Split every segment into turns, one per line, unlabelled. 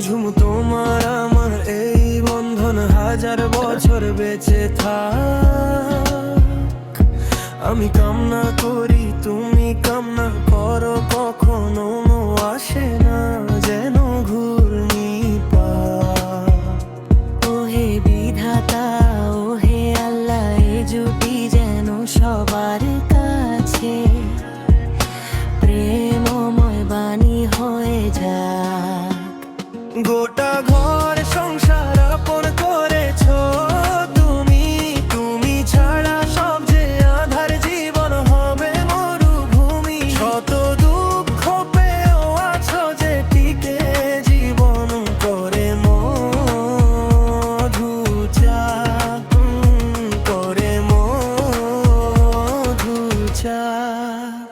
ঝুম তোমার আমার এই বন্ধন হাজার বছর বেঁচে থাক। আমি কামনা করি তুমি কামনা করো, কখনো আসে না যেন ঘূর্ণিপাক।
ওহে বিধাতা ওহে আল্লাহ, এ জুটি যেন সবার কাছে প্রেমময় বাণী হয়ে যায়।
গোটা ঘর সংসার আপন করেছো তুমি, তুমি ছাড়া সব যে আধার, জীবন হবে মরুভূমি। শত দুঃখ পেয়েও আছো যে টিকে, জীবন করে মধু চাক, করে মধু চাক।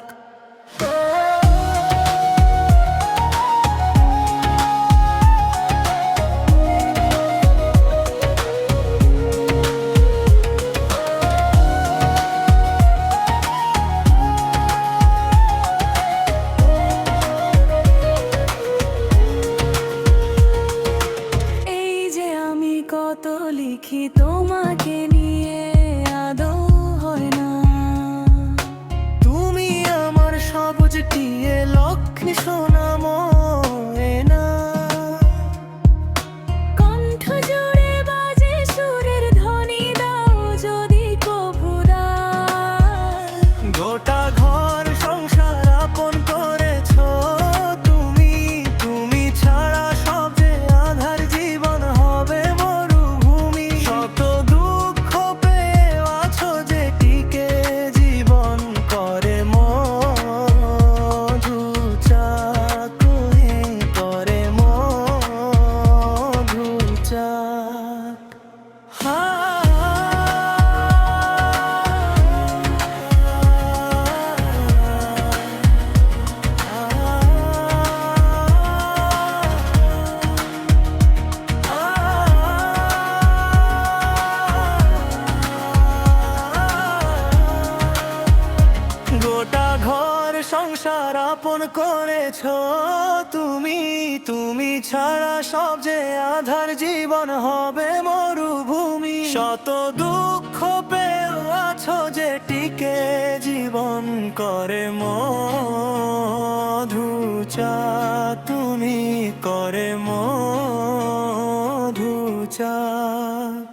এই যে আমি কত লিখি তোমাকে নিয়ে, আদৌ হয় না।
তুমি আমার সবুজ টিয়ে লক্ষ্মী সোনা ময়না।
কণ্ঠ জুড়ে বাজে সুরের ধ্বনি, দাও যদি কভু দাও।
গোটা ঘর সংসার আপন করেছো তুমি, তুমি ছাড়া সব যে আধার, জীবন হবে মরুভূমি। শত দুঃখ পেয়ে আছো যে টিকে, জীবন করে মধু চাক, করে মধু চাক। গোটা ঘর সংসার আপন করেছো তুমি, তুমি ছাড়া সব যে আধার, জীবন হবে মরুভূমি। শত দুঃখ পেয়েও আছো যে টিকে, জীবন করে মধু চাক, তুমি করে মধু চাক।